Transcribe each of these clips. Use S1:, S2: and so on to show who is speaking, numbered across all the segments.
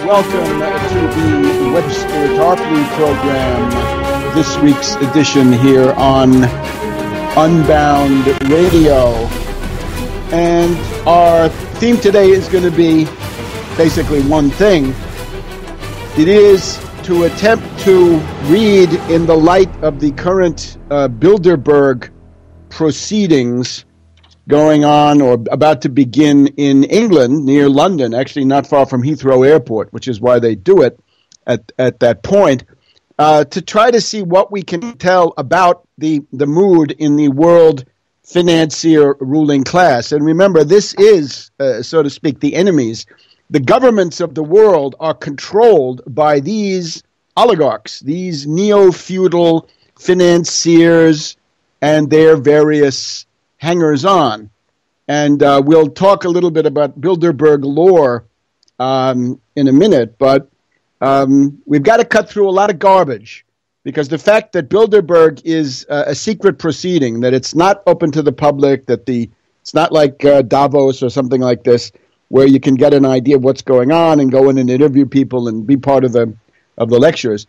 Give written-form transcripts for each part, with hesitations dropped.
S1: welcome to the Webster Tarpley program, this week's edition here on Unbound Radio. And our theme today is going to be basically one thing. It is to attempt to read in the light of the current Bilderberg proceedings going on or about to begin in England, near London, actually not far from Heathrow Airport, which is why they do it at that point, to try to see what we can tell about the mood in the world financier ruling class. And remember, this is, so to speak, the enemies. The governments of the world are controlled by these oligarchs, these neo-feudal financiers and their various hangers-on. And we'll talk a little bit about Bilderberg lore in a minute, but we've got to cut through a lot of garbage, because the fact that Bilderberg is a secret proceeding, that it's not open to the public, that it's not like Davos or something like this, where you can get an idea of what's going on and go in and interview people and be part of the lectures.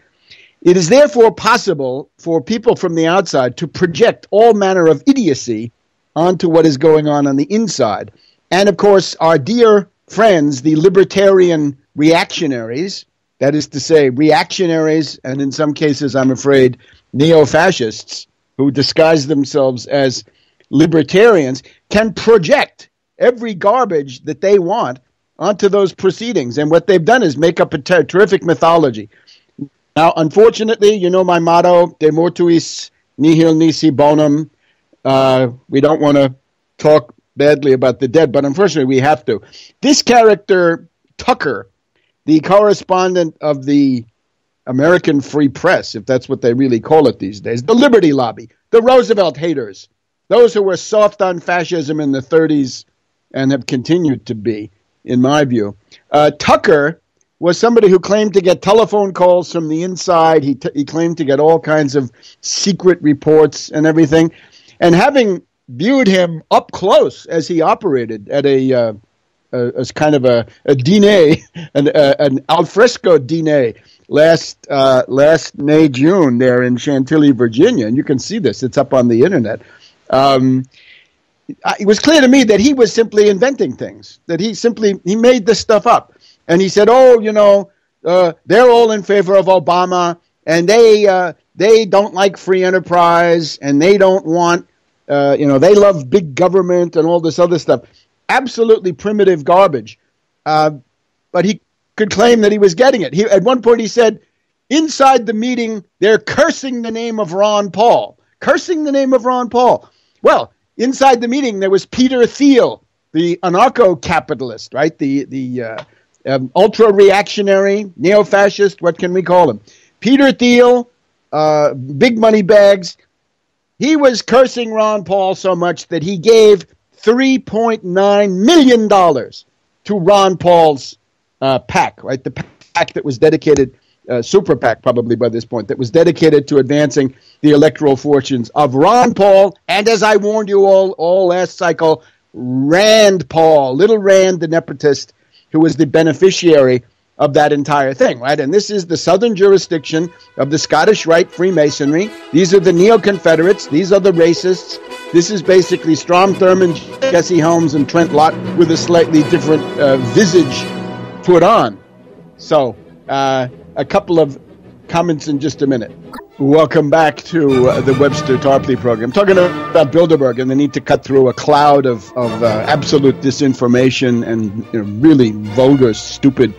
S1: It is therefore possible for people from the outside to project all manner of idiocy onto what is going on the inside. And, of course, our dear friends, the libertarian reactionaries, that is to say, reactionaries, and in some cases, I'm afraid, neo-fascists, who disguise themselves as libertarians, can project every garbage that they want onto those proceedings. And what they've done is make up a terrific mythology. Now, unfortunately, you know my motto, de mortuis nihil nisi bonum. We don't want to talk badly about the dead, but unfortunately we have to. This character, Tucker, the correspondent of the American Free Press, if that's what they really call it these days, the Liberty Lobby, the Roosevelt haters, those who were soft on fascism in the 30s and have continued to be, in my view. Tucker was somebody who claimed to get telephone calls from the inside. He claimed to get all kinds of secret reports and everything. And having viewed him up close as he operated at as kind of a diner, an alfresco diner last May, June there in Chantilly, Virginia, and you can see this, it's up on the internet. It was clear to me that he was simply inventing things, that he made this stuff up. And he said, they're all in favor of Obama, and they don't like free enterprise, and they don't want, they love big government and all this other stuff. Absolutely primitive garbage. But he could claim that he was getting it. At one point he said, inside the meeting, they're cursing the name of Ron Paul. Cursing the name of Ron Paul. Well, inside the meeting, there was Peter Thiel, the anarcho-capitalist, right? The ultra-reactionary, neo-fascist, what can we call him? Peter Thiel, big money bags. He was cursing Ron Paul so much that he gave $3.9 million to Ron Paul's PAC, right? The PAC that was dedicated, super PAC probably by this point, that was dedicated to advancing the electoral fortunes of Ron Paul, and as I warned you all last cycle, Rand Paul, little Rand, the nepotist, who was the beneficiary of that entire thing, right? And this is the southern jurisdiction of the Scottish Rite Freemasonry. These are the neo-Confederates. These are the racists. This is basically Strom Thurmond, Jesse Helms, and Trent Lott with a slightly different visage put on. So, a couple of comments in just a minute. Welcome back to the Webster Tarpley program. I'm talking about Bilderberg and the need to cut through a cloud of absolute disinformation and really vulgar, stupid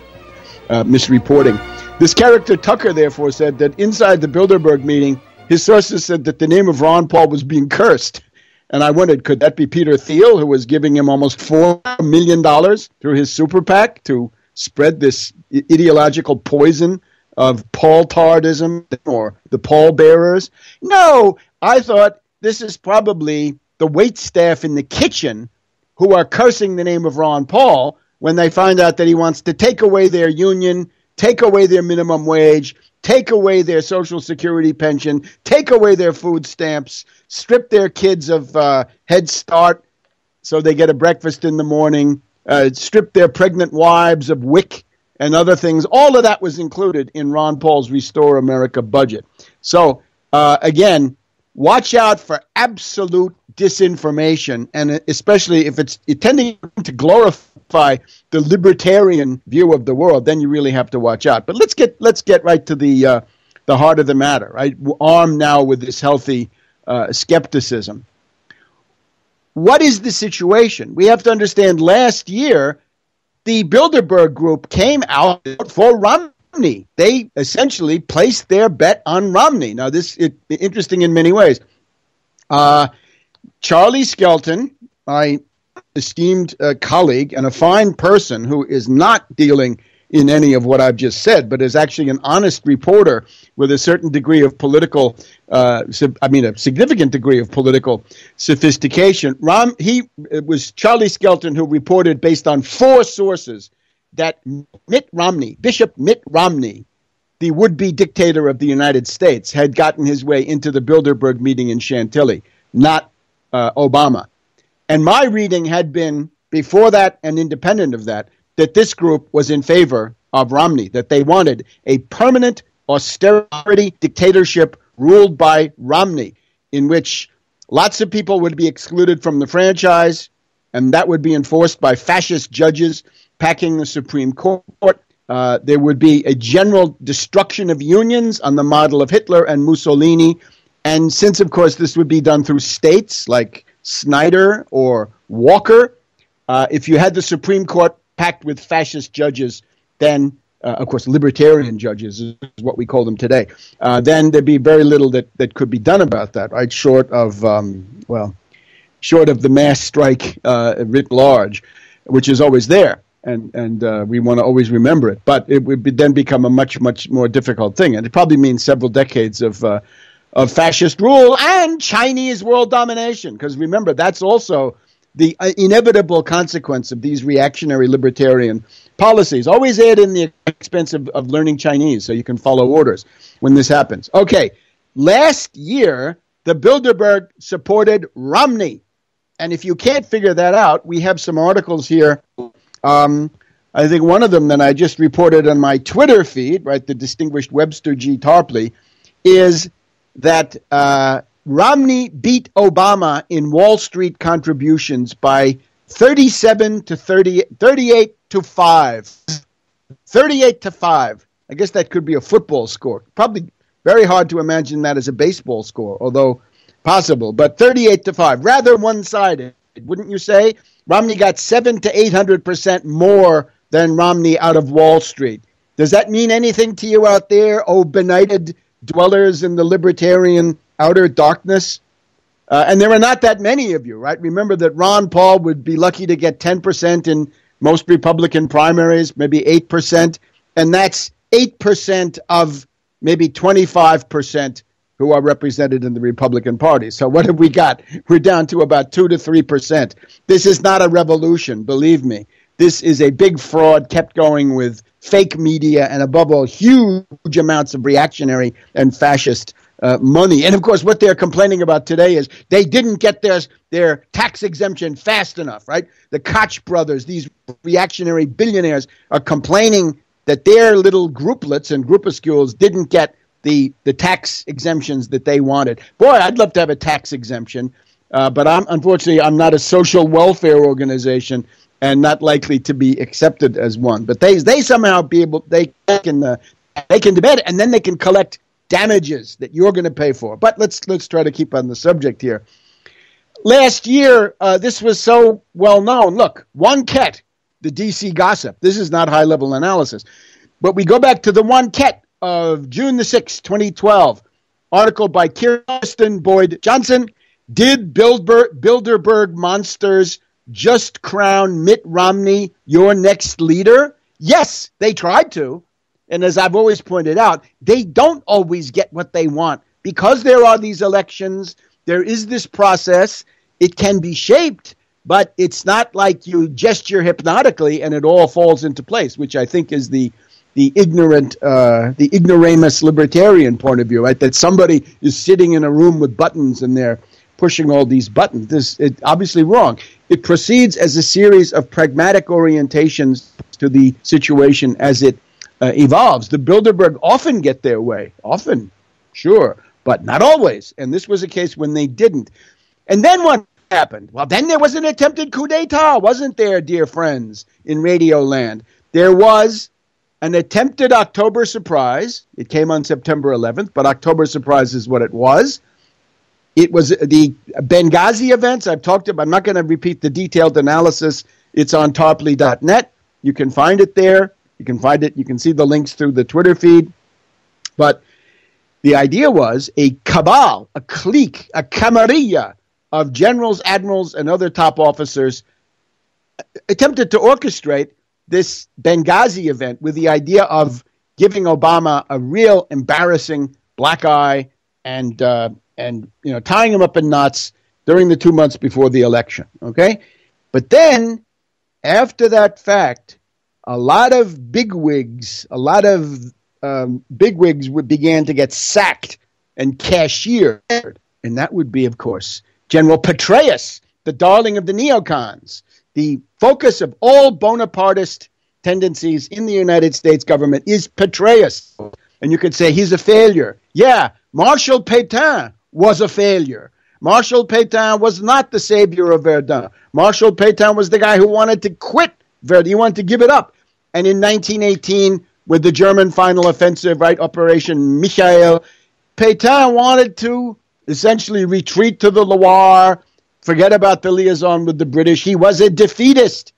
S1: misreporting. This character, Tucker, therefore, said that inside the Bilderberg meeting, his sources said that the name of Ron Paul was being cursed. And I wondered, could that be Peter Thiel, who was giving him almost $4 million through his super PAC to spread this ideological poison of Paul-tardism or the Paul bearers? No, I thought this is probably the waitstaff in the kitchen who are cursing the name of Ron Paul when they find out that he wants to take away their union, take away their minimum wage, take away their Social Security pension, take away their food stamps, strip their kids of Head Start so they get a breakfast in the morning, strip their pregnant wives of WIC and other things. All of that was included in Ron Paul's Restore America budget. So, again, watch out for absolute disinformation, and especially if it's tending to glorify the libertarian view of the world, then you really have to watch out. But let's get right to the heart of the matter, right? Armed now with this healthy skepticism. What is the situation? We have to understand last year, the Bilderberg group came out for Romney. They essentially placed their bet on Romney. Now, this is interesting in many ways. Charlie Skelton, my esteemed colleague and a fine person who is not dealing in any of what I've just said, but is actually an honest reporter with a certain degree of political, a significant degree of political sophistication. It was Charlie Skelton who reported based on 4 sources that Bishop Mitt Romney, the would-be dictator of the United States, had gotten his way into the Bilderberg meeting in Chantilly, not Obama. And my reading had been, before that and independent of that this group was in favor of Romney, that they wanted a permanent austerity dictatorship ruled by Romney, in which lots of people would be excluded from the franchise, and that would be enforced by fascist judges packing the Supreme Court. There would be a general destruction of unions on the model of Hitler and Mussolini. And since, of course, this would be done through states like Snyder or Walker, if you had the Supreme Court packed with fascist judges, then, of course, libertarian judges is what we call them today, then there'd be very little that could be done about that, right? Short of the mass strike writ large, which is always there. And we want to always remember it. But it would then become a much, much more difficult thing. And it probably means several decades of fascist rule and Chinese world domination. Because remember, that's also the inevitable consequence of these reactionary libertarian policies. Always add in the expense of learning Chinese so you can follow orders when this happens. Okay, last year, the Bilderberg supported Romney. And if you can't figure that out, we have some articles here. I think one of them that I just reported on my Twitter feed, right, the distinguished Webster G. Tarpley, is that Romney beat Obama in Wall Street contributions by 38 to 5. 38 to 5. I guess that could be a football score. Probably very hard to imagine that as a baseball score, although possible. But 38 to 5, rather one-sided, wouldn't you say? Romney got 700 to 800% more than Romney out of Wall Street. Does that mean anything to you out there, oh benighted dwellers in the libertarian outer darkness? And there are not that many of you, right? Remember that Ron Paul would be lucky to get 10% in most Republican primaries, maybe 8%, and that's 8% of maybe 25% who are represented in the Republican Party. So what have we got? We're down to about 2 to 3%. This is not a revolution, believe me. This is a big fraud kept going with fake media and, above all, huge amounts of reactionary and fascist money. And, of course, what they're complaining about today is they didn't get their tax exemption fast enough, right? The Koch brothers, these reactionary billionaires, are complaining that their little grouplets and groupuscules didn't get the tax exemptions that they wanted. Boy, I'd love to have a tax exemption, but unfortunately, I'm not a social welfare organization and not likely to be accepted as one. But they somehow they can debate it, and then they can collect damages that you're going to pay for. But let's try to keep on the subject here. Last year, this was so well known. Look, Wonket, the DC gossip. This is not high level analysis, but we go back to the Wonket of June the 6th, 2012, article by Kirsten Boyd Johnson. Did Bilderberg monsters just crown Mitt Romney your next leader? Yes, they tried to. And as I've always pointed out, they don't always get what they want. Because there are these elections, there is this process. It can be shaped, but it's not like you gesture hypnotically and it all falls into place, which I think is the ignoramus libertarian point of view, right? That somebody is sitting in a room with buttons and they're pushing all these buttons. This is obviously wrong. It proceeds as a series of pragmatic orientations to the situation as it evolves. The Bilderberg often get their way, often, sure, but not always. And this was a case when they didn't. And then what happened? Well, then there was an attempted coup d'etat, wasn't there, dear friends, in Radio Land? There was an attempted October surprise. It came on September 11th, but October surprise is what it was. It was the Benghazi events I've talked about. I'm not going to repeat the detailed analysis. It's on tarpley.net. You can find it there. You can find it. You can see the links through the Twitter feed. But the idea was a cabal, a clique, a camarilla of generals, admirals, and other top officers attempted to orchestrate this Benghazi event with the idea of giving Obama a real embarrassing black eye and tying him up in knots during the 2 months before the election. Okay, but then after that fact, a lot of bigwigs began to get sacked and cashiered, and that would be, of course, General Petraeus, the darling of the neocons. The focus of all Bonapartist tendencies in the United States government is Petraeus. And you could say he's a failure. Yeah, Marshal Pétain was a failure. Marshal Pétain was not the savior of Verdun. Marshal Pétain was the guy who wanted to quit Verdun. He wanted to give it up. And in 1918, with the German final offensive, right, Operation Michael, Pétain wanted to essentially retreat to the Loire, forget about the liaison with the British. He was a defeatist.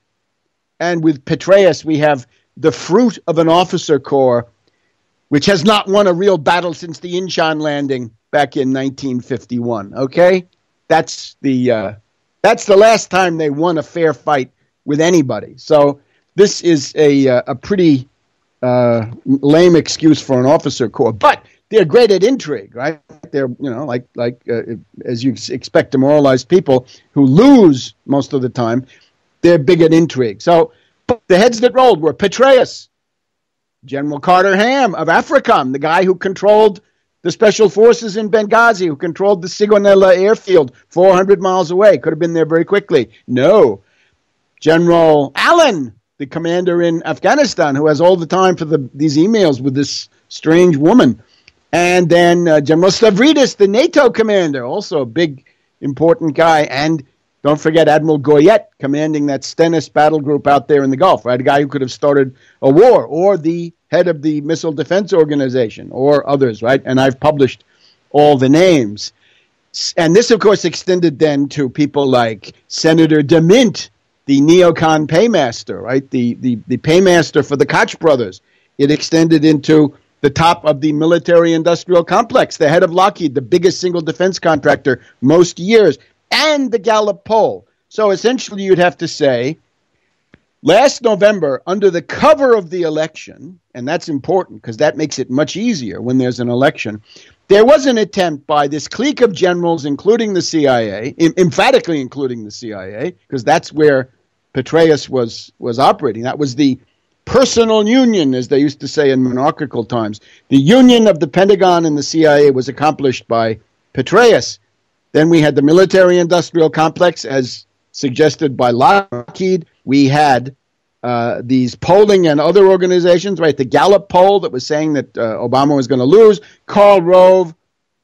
S1: And with Petraeus, we have the fruit of an officer corps, which has not won a real battle since the Incheon landing back in 1951. Okay? That's the last time they won a fair fight with anybody. So this is a pretty lame excuse for an officer corps. But they're great at intrigue, right? They're, as you expect demoralized people who lose most of the time, they're big at intrigue. So the heads that rolled were Petraeus, General Carter Ham of AFRICOM, the guy who controlled the special forces in Benghazi, who controlled the Sigonella airfield 400 miles away. Could have been there very quickly. No. General Allen, the commander in Afghanistan, who has all the time for these emails with this strange woman. And then General Stavridis, the NATO commander, also a big, important guy. And don't forget Admiral Goyette, commanding that Stennis battle group out there in the Gulf, right? A guy who could have started a war, or the head of the Missile Defense Organization, or others, right? And I've published all the names. And this, of course, extended then to people like Senator DeMint, the neocon paymaster, right? The paymaster for the Koch brothers. It extended into the top of the military-industrial complex, the head of Lockheed, the biggest single defense contractor most years, and the Gallup poll. So essentially you'd have to say, last November, under the cover of the election, and that's important because that makes it much easier when there's an election, there was an attempt by this clique of generals, including the CIA, emphatically including the CIA, because that's where Petraeus was operating. That was the personal union, as they used to say in monarchical times. The union of the Pentagon and the CIA was accomplished by Petraeus. Then we had the military-industrial complex, as suggested by Lockheed. We had these polling and other organizations, right? The Gallup poll that was saying that Obama was going to lose. Karl Rove,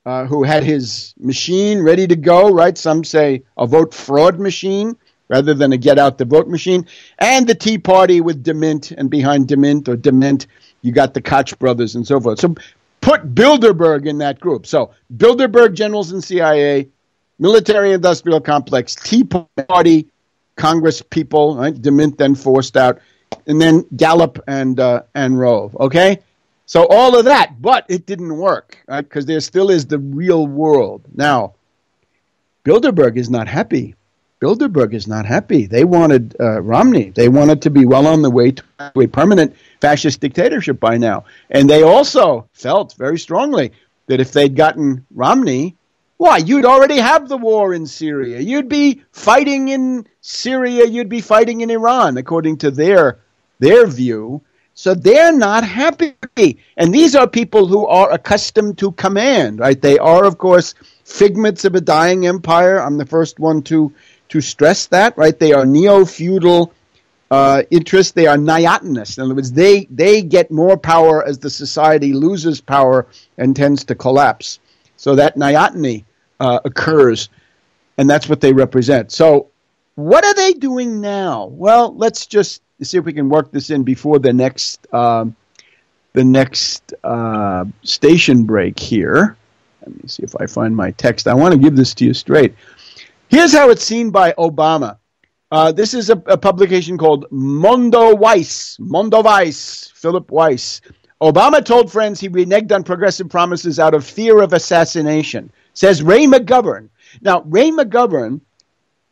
S1: who had his machine ready to go, right? Some say a vote fraud machine rather than a get-out-the-vote machine. And the Tea Party with DeMint, and behind DeMint or Dement, you got the Koch brothers and so forth. So put Bilderberg in that group. So Bilderberg generals in CIA, military-industrial complex, Tea Party, Congress people, right? DeMint then forced out, and then Gallup and Rove, okay? So all of that, but it didn't work, right? Because there still is the real world. Now, Bilderberg is not happy. Bilderberg is not happy. They wanted Romney. They wanted to be well on the way to a permanent fascist dictatorship by now. And they also felt very strongly that if they'd gotten Romney, why, you'd already have the war in Syria. You'd be fighting in Syria. You'd be fighting in Iran, according to their view. So they're not happy. And these are people who are accustomed to command, right? They are, of course, figments of a dying empire. I'm the first one to stress that, right? They are neo-feudal interests. They are neotenists. In other words, they get more power as the society loses power and tends to collapse. So that neoteny occurs, and that's what they represent. So what are they doing now? Well, let's just see if we can work this in before the next station break here. Let me see if I find my text. I want to give this to you straight. Here's how it's seen by Obama. This is a publication called Mondo Weiss, Philip Weiss. Obama told friends he reneged on progressive promises out of fear of assassination, says Ray McGovern. Now, Ray McGovern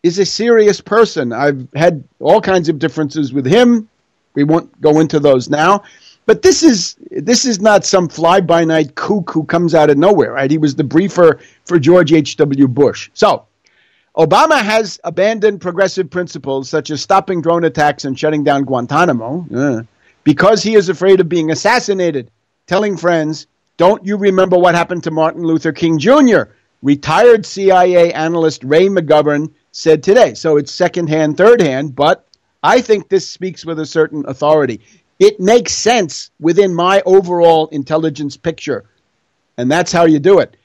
S1: is a serious person. I've had all kinds of differences with him. We won't go into those now. But this is not some fly-by-night kook who comes out of nowhere, right? He was the briefer for George H.W. Bush. So, Obama has abandoned progressive principles such as stopping drone attacks and shutting down Guantanamo because he is afraid of being assassinated, telling friends, don't you remember what happened to Martin Luther King Jr.? Retired CIA analyst Ray McGovern said today. So it's secondhand, thirdhand, but I think this speaks with a certain authority. It makes sense within my overall intelligence picture, and that's how you do it.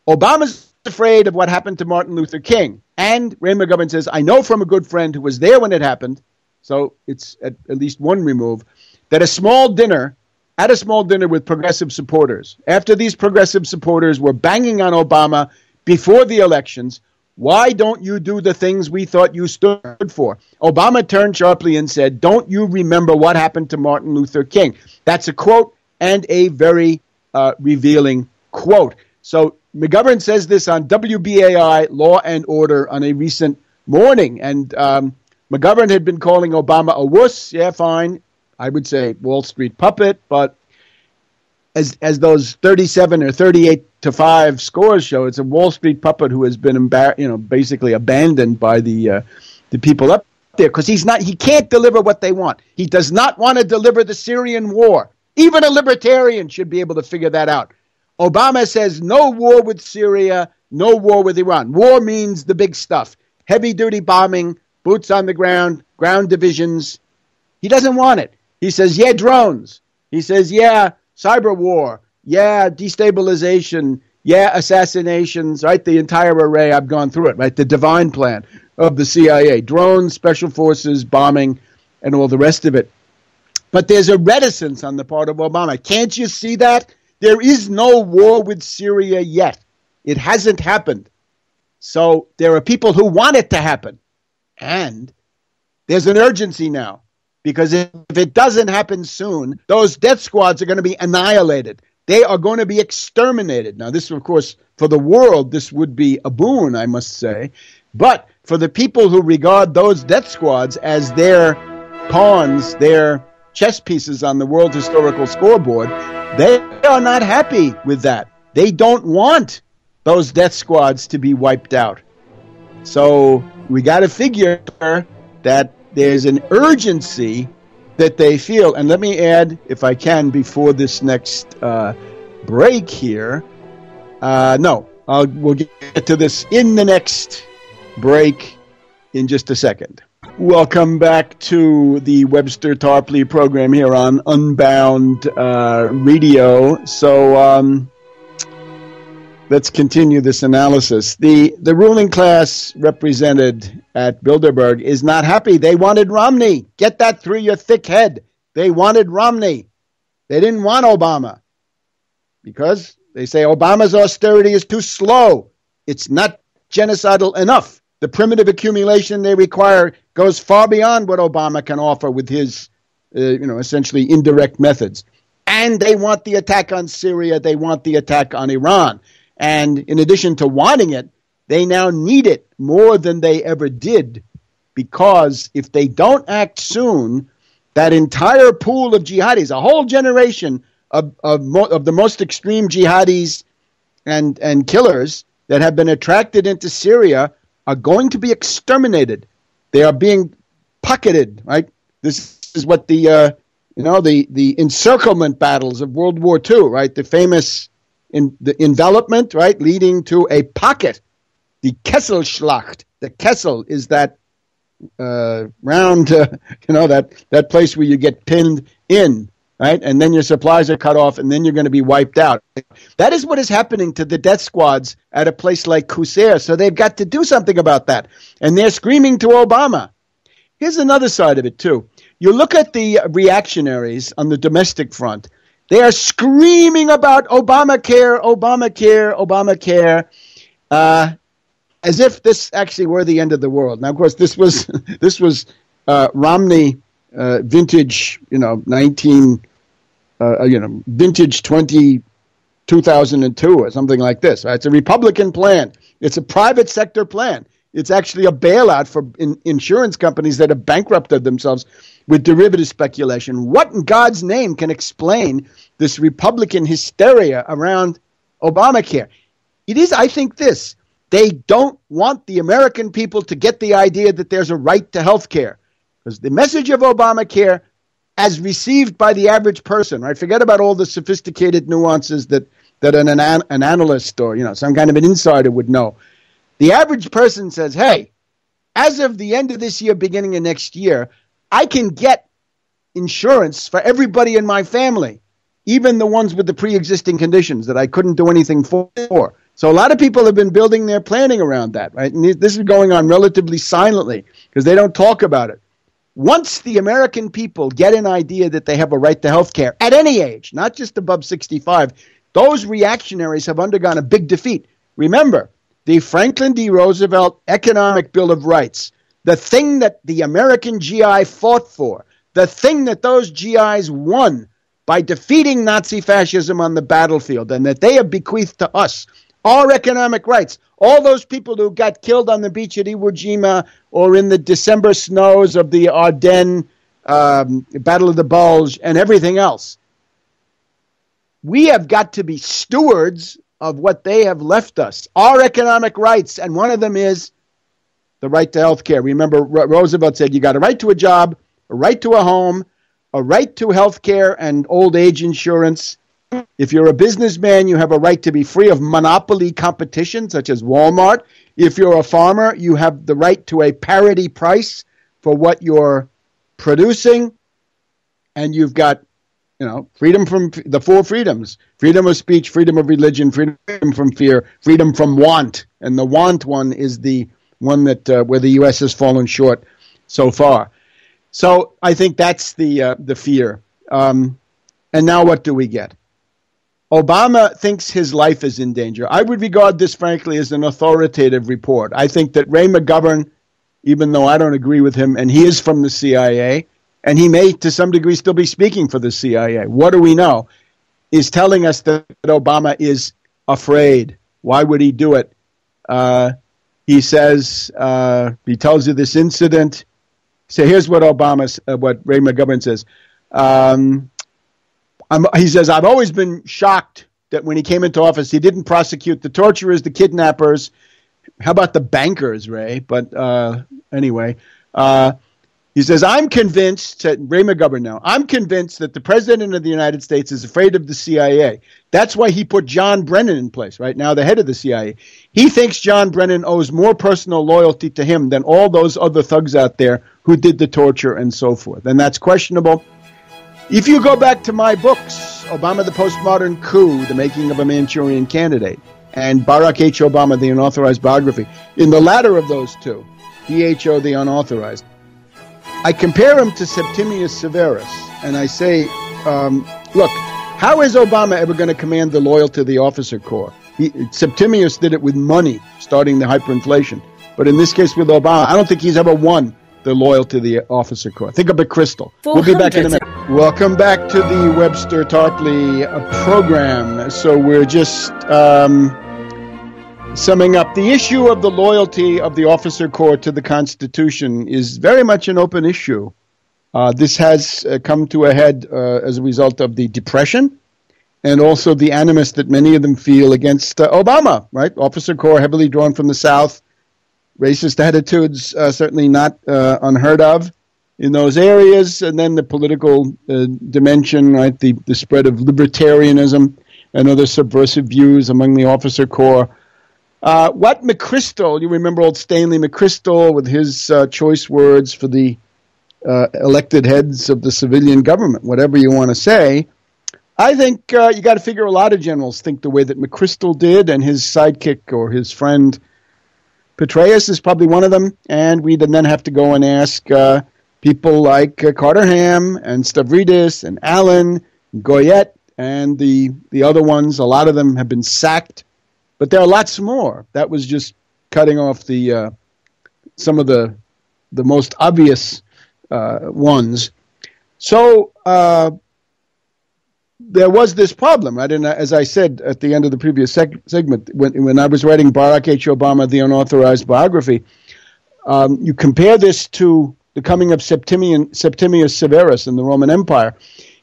S1: Obama's afraid of what happened to Martin Luther King, and Ray McGovern says, I know from a good friend who was there when it happened, so it's at least one remove, that at a small dinner with progressive supporters, after these progressive supporters were banging on Obama before the elections, why don't you do the things we thought you stood for? Obama turned sharply and said, don't you remember what happened to Martin Luther King? That's a quote and a very revealing quote. So McGovern says this on WBAI Law and Order on a recent morning. And McGovern had been calling Obama a wuss. Yeah, fine. I would say Wall Street puppet, but as those 37 or 38-5 scores show, it's a Wall Street puppet who has been basically abandoned by the people up there because he can't deliver what they want. He does not want to deliver the Syrian war. Even a libertarian should be able to figure that out. Obama says no war with Syria, no war with Iran. War means the big stuff. Heavy-duty bombing, boots on the ground, ground divisions. He doesn't want it. He says, yeah, drones. He says, yeah, cyber war. Yeah, destabilization. Yeah, assassinations, right? The entire array, I've gone through it, right? The divine plan of the CIA. Drones, special forces, bombing, and all the rest of it. But there's a reticence on the part of Obama. Can't you see that? There is no war with Syria yet. It hasn't happened. So there are people who want it to happen. And there's an urgency now. Because if it doesn't happen soon, those death squads are going to be annihilated. They are going to be exterminated. Now, this, of course, for the world, this would be a boon, I must say. But for the people who regard those death squads as their pawns, their chess pieces on the world historical scoreboard, they are not happy with that. They don't want those death squads to be wiped out. So we got to figure that there's an urgency that they feel. And let me add, if I can, before this next break here. We'll get to this in the next break in just a second. Welcome back to the Webster Tarpley program here on Unbound Radio. So let's continue this analysis. The ruling class represented at Bilderberg is not happy. They wanted Romney. Get that through your thick head. They wanted Romney. They didn't want Obama because they say Obama's austerity is too slow. It's not genocidal enough. The primitive accumulation they require goes far beyond what Obama can offer with his, essentially indirect methods. And they want the attack on Syria. They want the attack on Iran. And in addition to wanting it, they now need it more than they ever did, because if they don't act soon, that entire pool of jihadis, a whole generation of the most extreme jihadis and killers that have been attracted into Syria are going to be exterminated. They are being pocketed, right? This is what the the encirclement battles of World War II, right? The famous the envelopment, right, leading to a pocket, the Kesselschlacht. The Kessel is that round, that place where you get pinned in, right? And then your supplies are cut off, and then you're going to be wiped out. That is what is happening to the death squads at a place like Qusair. So they've got to do something about that. And they're screaming to Obama. Here's another side of it, too. You look at the reactionaries on the domestic front. They are screaming about Obamacare, Obamacare, Obamacare, as if this actually were the end of the world. Now, of course, this was Romney vintage, vintage 2002 or something like this. Right? It's a Republican plan. It's a private sector plan. It's actually a bailout for insurance companies that have bankrupted themselves with derivative speculation. What in God's name can explain this Republican hysteria around Obamacare? It is, I think, this. They don't want the American people to get the idea that there's a right to health care. Because the message of Obamacare, as received by the average person, right? Forget about all the sophisticated nuances that an analyst or some kind of an insider would know. The average person says, hey, as of the end of this year, beginning of next year, I can get insurance for everybody in my family, even the ones with the pre-existing conditions that I couldn't do anything for. So a lot of people have been building their planning around that, right? And this is going on relatively silently because they don't talk about it. Once the American people get an idea that they have a right to health care at any age, not just above 65, those reactionaries have undergone a big defeat. Remember, the Franklin D. Roosevelt Economic Bill of Rights, the thing that the American GI fought for, the thing that those GIs won by defeating Nazi fascism on the battlefield, and that they have bequeathed to us, our economic rights. All those people who got killed on the beach at Iwo Jima or in the December snows of the Ardennes, Battle of the Bulge, and everything else. We have got to be stewards of what they have left us, our economic rights, and one of them is the right to health care. Remember, Roosevelt said you got a right to a job, a right to a home, a right to health care and old age insurance. If you're a businessman, you have a right to be free of monopoly competition, such as Walmart. If you're a farmer, you have the right to a parity price for what you're producing. And you've got, freedom from the four freedoms: freedom of speech, freedom of religion, freedom from fear, freedom from want. And the want one is the one that where the U.S. has fallen short so far. So I think that's the fear. And now what do we get? Obama thinks his life is in danger. I would regard this, frankly, as an authoritative report. I think that Ray McGovern, even though I don't agree with him, and he is from the CIA, and he may, to some degree, still be speaking for the CIA. What do we know? Is telling us that Obama is afraid. Why would he do it? He says, he tells you this incident. So here's what what Ray McGovern says. He says, I've always been shocked that when he came into office, he didn't prosecute the torturers, the kidnappers. How about the bankers, Ray? But anyway, he says, I'm convinced, Ray McGovern now, I'm convinced that the president of the United States is afraid of the CIA. That's why he put John Brennan in place, right now, the head of the CIA. He thinks John Brennan owes more personal loyalty to him than all those other thugs out there who did the torture and so forth. And that's questionable. If you go back to my books, Obama, the Postmodern Coup, The Making of a Manchurian Candidate, and Barack H. Obama, The Unauthorized Biography, in the latter of those two, BHO, The Unauthorized, I compare him to Septimius Severus, and I say, look, how is Obama ever going to command the loyalty of the officer corps? Septimius did it with money, starting the hyperinflation. But in this case with Obama, I don't think he's ever won the loyalty of the officer corps. Think of a crystal. We'll be back in a minute. Welcome back to the Webster Tarpley program. So we're just summing up. The issue of the loyalty of the officer corps to the Constitution is very much an open issue. This has come to a head as a result of the Depression and also the animus that many of them feel against Obama, right? Officer corps heavily drawn from the South. Racist attitudes certainly not unheard of. in those areas, and then the political dimension, right? The spread of libertarianism and other subversive views among the officer corps. What McChrystal, you remember old Stanley McChrystal with his choice words for the elected heads of the civilian government, whatever you want to say. I think you got to figure a lot of generals think the way that McChrystal did, and his sidekick or his friend Petraeus is probably one of them. And we'd then have to go and ask people like Carter Ham and Stavridis and Allen, Goyette, and the other ones. A lot of them have been sacked, but there are lots more. That was just cutting off the some of the most obvious ones. So there was this problem, right? And as I said at the end of the previous segment, when I was writing Barack H. Obama, the unauthorized biography, you compare this to the coming of Septimius Severus in the Roman Empire.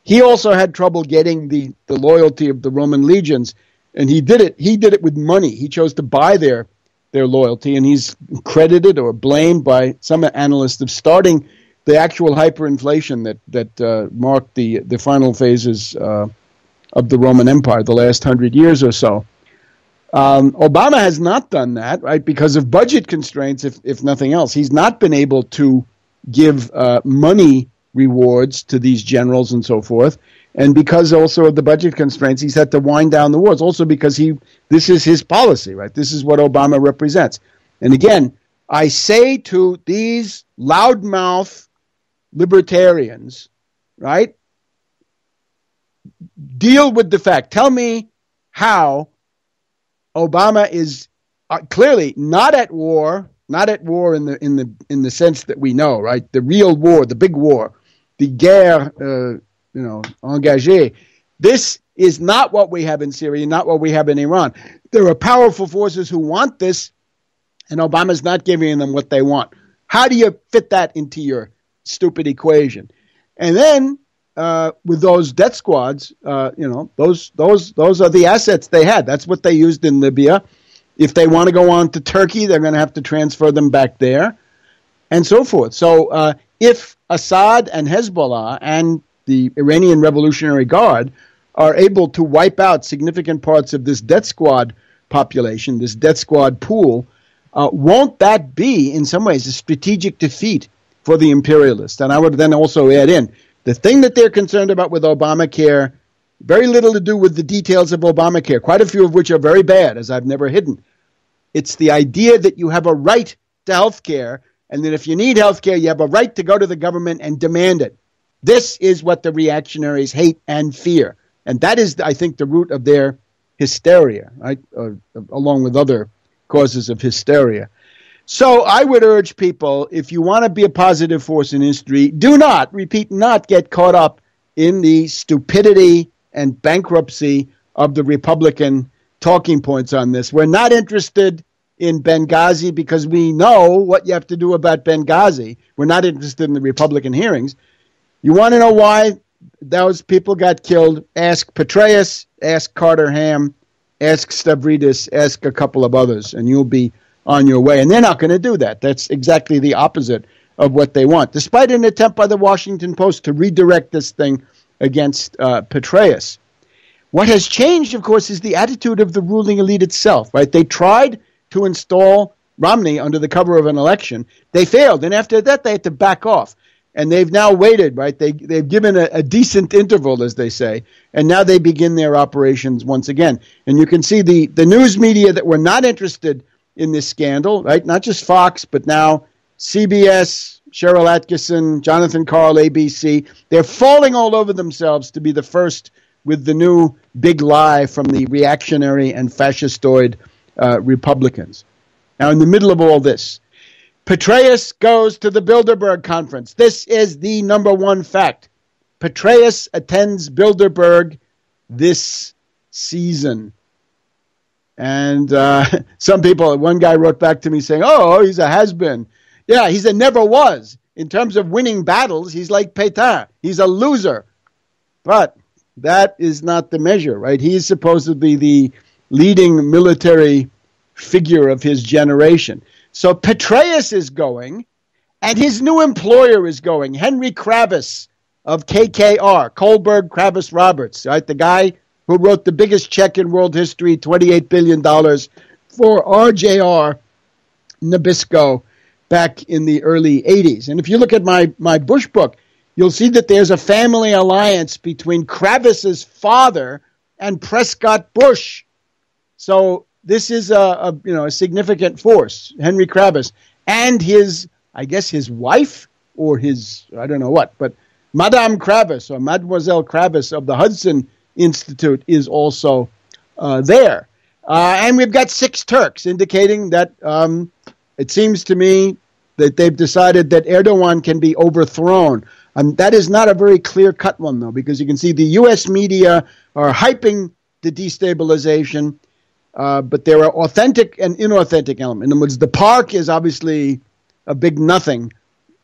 S1: He also had trouble getting the loyalty of the Roman legions, and he did it with money. He chose to buy their loyalty, and he's credited or blamed by some analysts of starting the actual hyperinflation that marked the final phases of the Roman Empire, the last 100 years or so. Obama has not done that, right, because of budget constraints, if nothing else. He's not been able to give money rewards to these generals and so forth. And because also of the budget constraints, he's had to wind down the wars. Also because this is his policy, right? This is what Obama represents. And again, I say to these loudmouth libertarians, right? Deal with the fact. Tell me how Obama is clearly not at war in the sense that we know, right? The real war, the big war, the guerre, engagée. This is not what we have in Syria, not what we have in Iran. There are powerful forces who want this, and Obama's not giving them what they want. How do you fit that into your stupid equation? And then with those death squads, those are the assets they had. That's what they used in Libya. If they want to go on to Turkey, they're going to have to transfer them back there, and so forth. So if Assad and Hezbollah and the Iranian Revolutionary Guard are able to wipe out significant parts of this death squad population, this death squad pool, won't that be, in some ways, a strategic defeat for the imperialists? And I would then also add in, the thing that they're concerned about with Obamacare, very little to do with the details of Obamacare, quite a few of which are very bad, as I've never hidden. It's the idea that you have a right to health care, and that if you need health care, you have a right to go to the government and demand it. This is what the reactionaries hate and fear. And that is, I think, the root of their hysteria, right? Along with other causes of hysteria. So I would urge people, if you want to be a positive force in history, do not get caught up in the stupidity and bankruptcy of the Republican talking points on this. We're not interested in Benghazi because we know what you have to do about Benghazi. We're not interested in the Republican hearings. You want to know why those people got killed? Ask Petraeus, ask Carter Ham, ask Stavridis, ask a couple of others, and you'll be on your way. And they're not going to do that. That's exactly the opposite of what they want, despite an attempt by the Washington Post to redirect this thing against Petraeus. What has changed, of course, is the attitude of the ruling elite itself, right? They tried to install Romney under the cover of an election. They failed, and after that, they had to back off. And they've now waited, right? They've given a decent interval, as they say, and now they begin their operations once again. And you can see the news media that were not interested in this scandal, right? Not just Fox, but now CBS, Cheryl Atkinson, Jonathan Karl, ABC. They're falling all over themselves to be the first with the new big lie from the reactionary and fascistoid Republicans. Now, in the middle of all this, Petraeus goes to the Bilderberg conference. This is the number one fact. Petraeus attends Bilderberg this season. And some people, one guy wrote back to me saying, oh, he's a has-been. Yeah, he's a never was. In terms of winning battles, he's like Pétain. He's a loser. But that is not the measure, right? He is supposedly the leading military figure of his generation. So Petraeus is going, And his new employer is going, Henry Kravis of KKR, Kohlberg Kravis Roberts, right? The guy who wrote the biggest check in world history, $28 billion for RJR Nabisco back in the early 80s. And if you look at my Bush book, you'll see that there's a family alliance between Kravis's father and Prescott Bush. So this is a significant force, Henry Kravis, and his wife or his, I don't know what, but Madame Kravis or Mademoiselle Kravis of the Hudson Institute is also there. And we've got 6 Turks, indicating that it seems to me that they've decided that Erdogan can be overthrown. That is not a very clear-cut one, though, because you can see the U.S. media are hyping the destabilization, but there are authentic and inauthentic elements. In other words, the park is obviously a big nothing.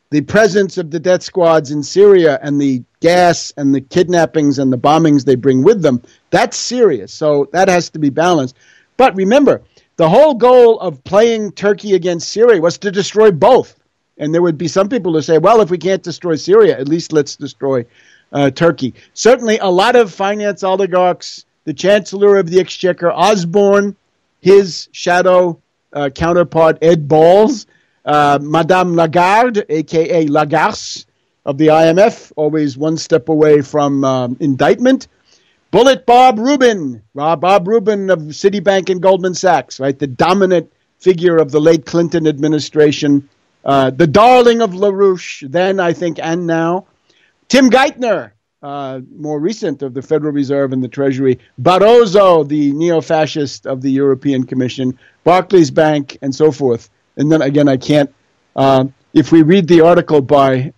S1: The presence of the death squads in Syria and the gas and the kidnappings and the bombings they bring with them, that's serious. So that has to be balanced. But remember, the whole goal of playing Turkey against Syria was to destroy both. And there would be some people who say, well, if we can't destroy Syria, at least let's destroy Turkey. Certainly a lot of finance oligarchs, the Chancellor of the Exchequer, Osborne, his shadow counterpart, Ed Balls, Madame Lagarde, a.k.a. Lagarce of the IMF, always one step away from indictment. Bullet Bob Rubin of Citibank and Goldman Sachs, right? The dominant figure of the late Clinton administration. The darling of LaRouche, then, I think, and now. Tim Geithner, more recent, of the Federal Reserve and the Treasury. Barroso, the neo-fascist of the European Commission. Barclays Bank, and so forth. And then, again, I can't, if we read the article by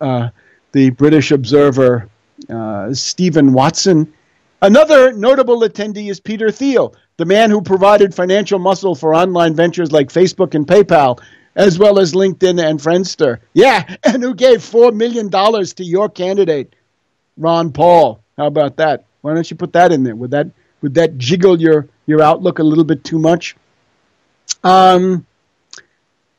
S1: the British Observer, Stephen Watson, another notable attendee is Peter Thiel, the man who provided financial muscle for online ventures like Facebook and PayPal, as well as LinkedIn and Friendster. Yeah, and who gave $4 million to your candidate, Ron Paul. How about that? Why don't you put that in there? Would that jiggle your outlook a little bit too much?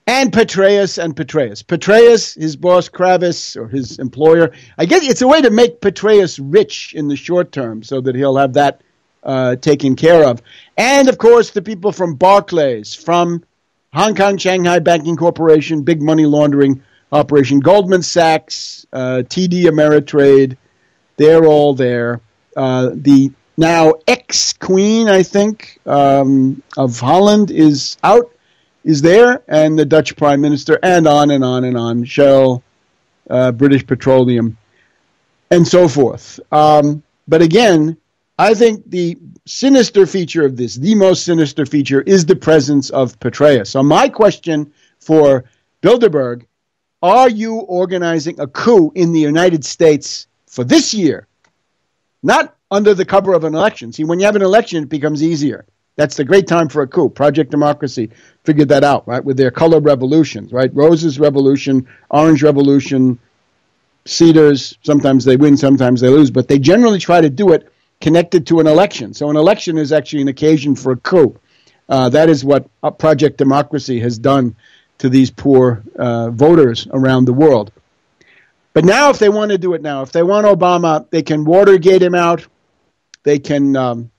S1: And Petraeus. Petraeus, his boss Kravis, or his employer. I guess it's a way to make Petraeus rich in the short term so that he'll have that taken care of. And, of course, the people from Barclays, from Hong Kong Shanghai Banking Corporation, big money laundering operation, Goldman Sachs, TD Ameritrade, they're all there. The now ex-queen, I think, of Holland is there, and the Dutch Prime Minister, and on and on and on, Shell, British Petroleum, and so forth. But again, I think the sinister feature of this, the most sinister feature, is the presence of Petraeus. So my question for Bilderberg, are you organizing a coup in the United States for this year? Not under the cover of an election. See, when you have an election, it becomes easier. That's the great time for a coup. Project Democracy figured that out, right, with their color revolutions, right? Rose's revolution, Orange Revolution, Cedars, sometimes they win, sometimes they lose, but they generally try to do it connected to an election. So an election is actually an occasion for a coup. That is what Project Democracy has done to these poor voters around the world. But now if they want to do it now, if they want Obama, they can Watergate him out. They can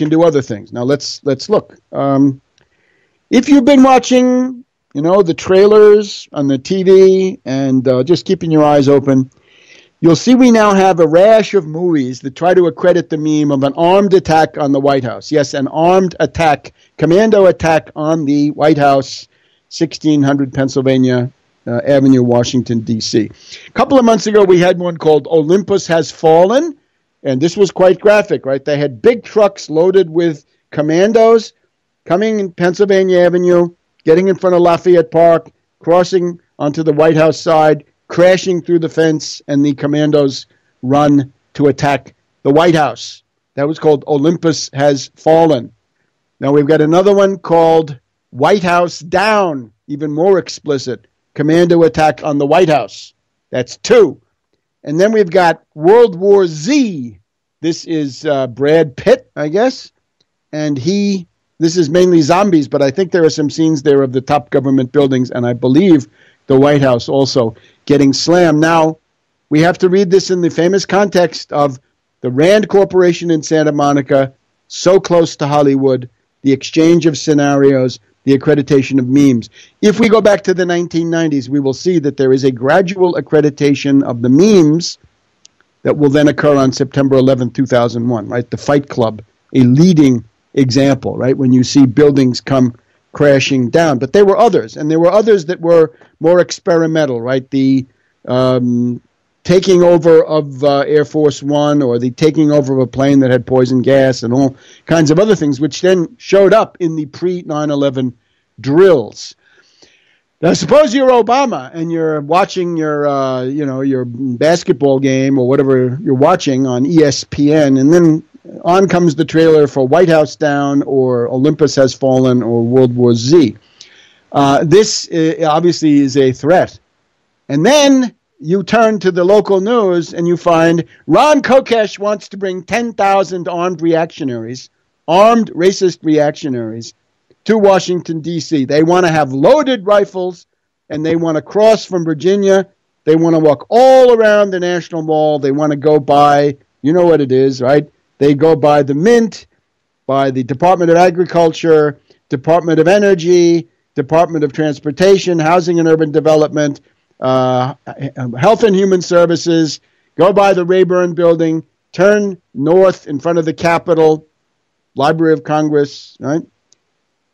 S1: do other things. Now let's look. If you've been watching, the trailers on the TV and just keeping your eyes open, you'll see we now have a rash of movies that try to accredit the meme of an armed attack on the White House. Yes, an armed attack, commando attack on the White House, 1600 Pennsylvania Avenue, Washington, D.C. A couple of months ago, we had one called Olympus Has Fallen. And this was quite graphic, right? They had big trucks loaded with commandos coming in Pennsylvania Avenue, getting in front of Lafayette Park, crossing onto the White House side, crashing through the fence, and the commandos run to attack the White House. That was called Olympus Has Fallen. Now we've got another one called White House Down, even more explicit. Commando attack on the White House. That's 2. And then we've got World War Z. This is Brad Pitt, I guess. And this is mainly zombies, but I think there are some scenes there of the top government buildings, and I believe the White House also getting slammed. Now, we have to read this in the famous context of the Rand Corporation in Santa Monica, so close to Hollywood, the exchange of scenarios, the accreditation of memes. If we go back to the 1990s, we will see that there is a gradual accreditation of the memes that will then occur on September 11, 2001, right? The Fight Club, a leading example, right? When you see buildings come crashing down. But there were others, and there were others that were more experimental, right? The taking over of Air Force One, or the taking over of a plane that had poison gas, and all kinds of other things, which then showed up in the pre-9/11 drills. Now, suppose you're Obama and you're watching your basketball game or whatever you're watching on ESPN, and then on comes the trailer for White House Down or Olympus Has Fallen or World War Z. This obviously is a threat. And then you turn to the local news and you find Ron Kokesh wants to bring 10,000 armed racist reactionaries to Washington, D.C. They want to have loaded rifles, and they want to cross from Virginia. They want to walk all around the National Mall. They want to go by, you know what it is, right? They go by the Mint, by the Department of Agriculture, Department of Energy, Department of Transportation, Housing and Urban Development, Health and Human Services, go by the Rayburn Building, turn north in front of the Capitol, Library of Congress, right?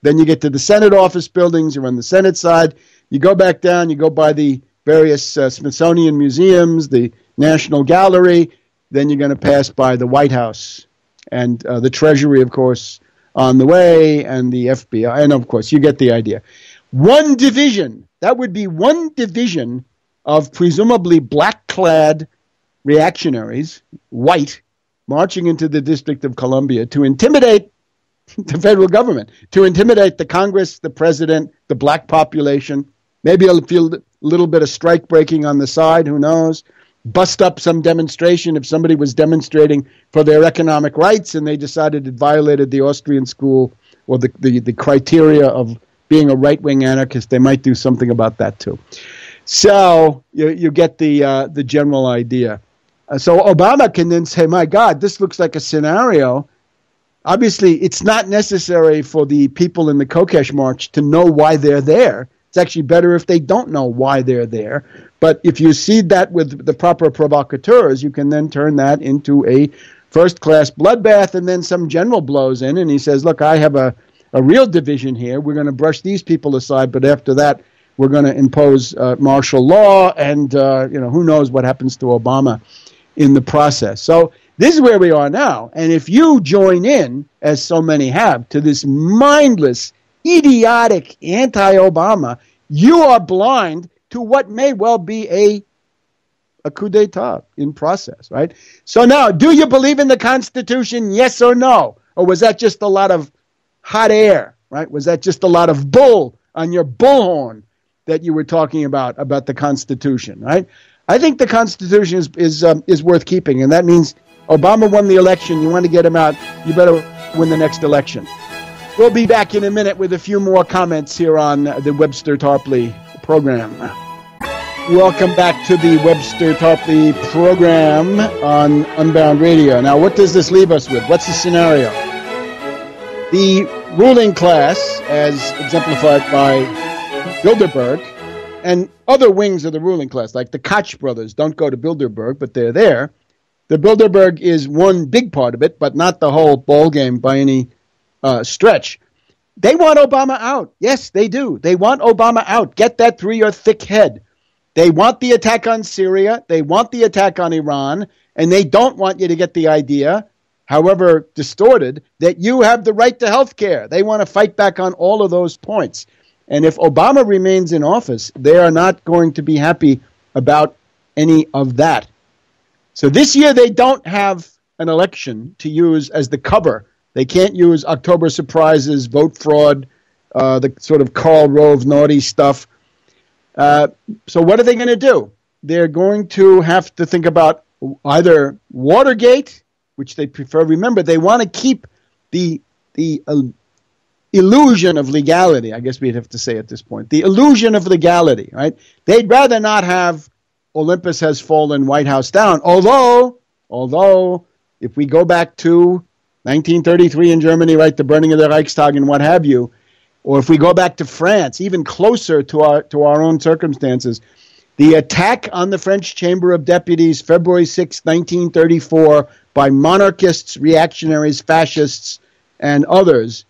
S1: Then you get to the Senate office buildings. You're on the Senate side. You go back down. You go by the various Smithsonian museums, the National Gallery. Then you're going to pass by the White House and the Treasury, of course, on the way, and the FBI. And, of course, you get the idea. One division. That would be one division of presumably black-clad reactionaries, white, marching into the District of Columbia to intimidate the federal government, to intimidate the Congress, the president, the black population. Maybe I'll feel a little bit of strike breaking on the side, who knows. Bust up some demonstration if somebody was demonstrating for their economic rights and they decided it violated the Austrian school or the criteria of being a right-wing anarchist. They might do something about that too. So you get the general idea. So Obama can then say, my God, this looks like a scenario. Obviously, it's not necessary for the people in the Kokesh March to know why they're there. It's actually better if they don't know why they're there. But if you seed that with the proper provocateurs, you can then turn that into a first-class bloodbath, and then some general blows in, and he says, look, I have a real division here. We're going to brush these people aside, but after that, we're going to impose martial law, and who knows what happens to Obama in the process. So this is where we are now. And if you join in, as so many have, to this mindless, idiotic anti-Obama, you are blind to what may well be a coup d'etat in process, right? So now, do you believe in the Constitution, yes or no? Or was that just a lot of hot air, right? Was that just a lot of bull on your bullhorn that you were talking about the Constitution, right? I think the Constitution is worth keeping, and that means Obama won the election. You want to get him out, you better win the next election. We'll be back in a minute with a few more comments here on the Webster Tarpley program. Welcome back to the Webster Tarpley program on Unbound Radio. Now, what does this leave us with? What's the scenario? The ruling class, as exemplified by Bilderberg, and other wings of the ruling class, like the Koch brothers, don't go to Bilderberg, but they're there. The Bilderberg is one big part of it, but not the whole ballgame by any stretch. They want Obama out. Yes, they do. They want Obama out. Get that through your thick head. They want the attack on Syria. They want the attack on Iran. And they don't want you to get the idea, however distorted, that you have the right to health care. They want to fight back on all of those points. And if Obama remains in office, they are not going to be happy about any of that. So this year they don't have an election to use as the cover. They can't use October surprises, vote fraud, the sort of Karl Rove naughty stuff. So what are they going to do? They're going to have to think about either Watergate, which they prefer. Remember, they want to keep the illusion of legality, I guess we'd have to say at this point, the illusion of legality, right? They'd rather not have Olympus has fallen, White House down. Although, if we go back to 1933 in Germany, right, the burning of the Reichstag and what have you, or if we go back to France, even closer to our own circumstances, the attack on the French Chamber of Deputies, February 6, 1934, by monarchists, reactionaries, fascists, and others,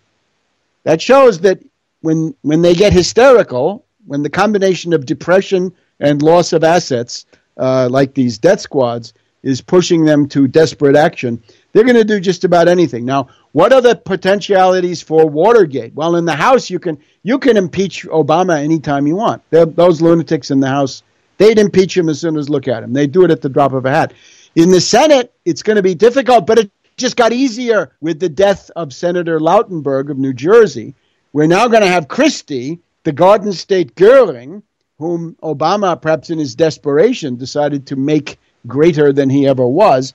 S1: that shows that when they get hysterical, when the combination of depression and loss of assets, like these death squads, is pushing them to desperate action, they're going to do just about anything. Now, what are the potentialities for Watergate? Well, in the House, you can impeach Obama anytime you want. Those lunatics in the House, they'd impeach him as soon as look at him. They do it at the drop of a hat. In the Senate, it's going to be difficult, but it just got easier with the death of Senator Lautenberg of New Jersey. We're now going to have Christie, the Garden State Goering, whom Obama, perhaps in his desperation, decided to make greater than he ever was.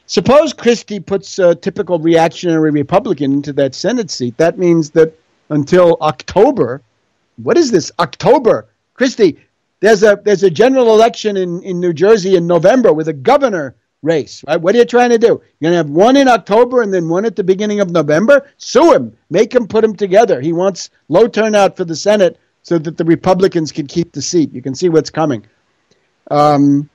S1: Suppose Christie puts a typical reactionary Republican into that Senate seat. That means that until October, what is this, October? Christie, there's a general election in New Jersey in November with a governor race, right? What are you trying to do? You're going to have one in October and then one at the beginning of November? Sue him. Make him put them together. He wants low turnout for the Senate so that the Republicans can keep the seat. You can see what's coming. And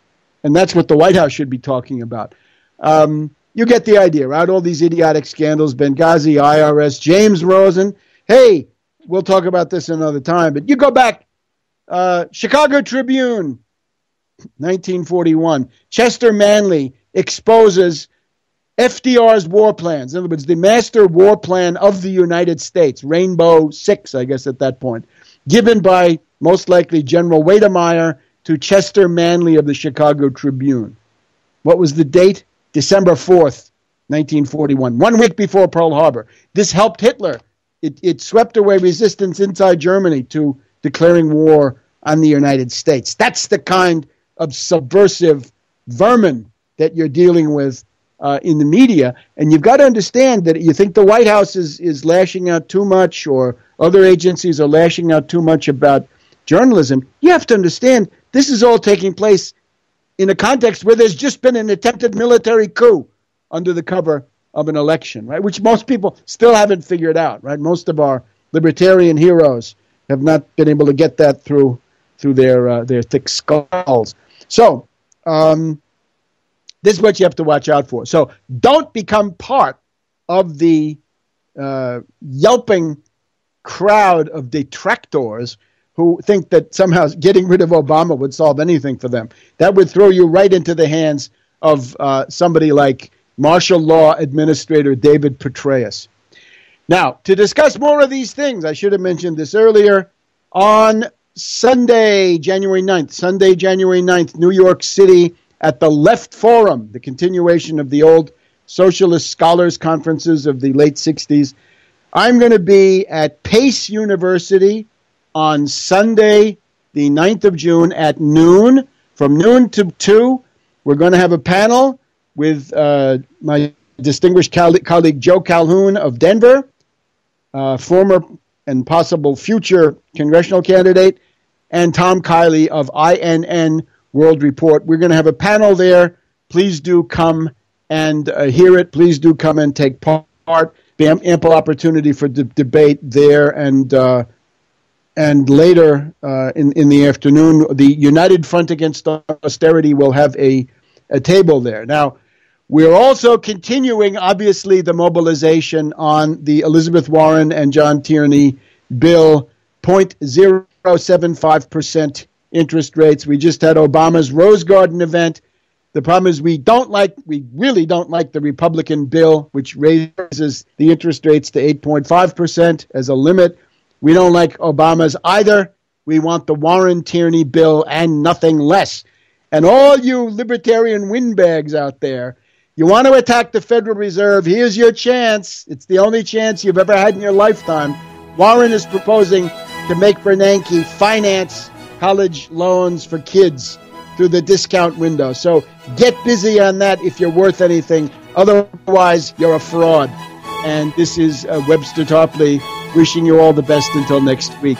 S1: that's what the White House should be talking about. You get the idea, right? All these idiotic scandals, Benghazi, IRS, James Rosen. Hey, we'll talk about this another time. But you go back, Chicago Tribune, 1941. Chester Manley exposes FDR's war plans. In other words, the master war plan of the United States, Rainbow Six, I guess at that point, given by most likely General Wedemeyer to Chester Manley of the Chicago Tribune. What was the date? December 4th, 1941, 1 week before Pearl Harbor. This helped Hitler. It swept away resistance inside Germany to declaring war on the United States. That's the kind of subversive vermin that you're dealing with in the media. And you've got to understand that you think the White House is lashing out too much or other agencies are lashing out too much about journalism. You have to understand this is all taking place in a context where there's just been an attempted military coup under the cover of an election, right? Which most people still haven't figured out, right? Most of our libertarian heroes have not been able to get that through their thick skulls. So this is what you have to watch out for. So don't become part of the yelping crowd of detractors who think that somehow getting rid of Obama would solve anything for them. That would throw you right into the hands of somebody like martial law administrator David Petraeus. Now, to discuss more of these things, I should have mentioned this earlier, on Sunday, January 9th, New York City at the Left Forum, the continuation of the old socialist scholars conferences of the late 60s. I'm going to be at Pace University on Sunday, the 9th of June at noon. From noon to 2, we're going to have a panel with my distinguished colleague Joe Calhoun of Denver, former and possible future congressional candidate, and Tom Kiley of INN World Report. We're going to have a panel there. Please do come and hear it. Please do come and take part. Be ample opportunity for debate there and later in the afternoon. The United Front Against Austerity will have a table there. Now, we're also continuing, obviously, the mobilization on the Elizabeth Warren and John Tierney bill, 0.075% interest rates. We just had Obama's Rose Garden event. The problem is we really don't like the Republican bill, which raises the interest rates to 8.5% as a limit. We don't like Obama's either. We want the Warren-Tierney bill and nothing less. And all you libertarian windbags out there, you want to attack the Federal Reserve, here's your chance. It's the only chance you've ever had in your lifetime. Warren is proposing to make Bernanke finance college loans for kids through the discount window. So get busy on that if you're worth anything. Otherwise, you're a fraud. And this is Webster Tarpley Wishing you all the best until next week.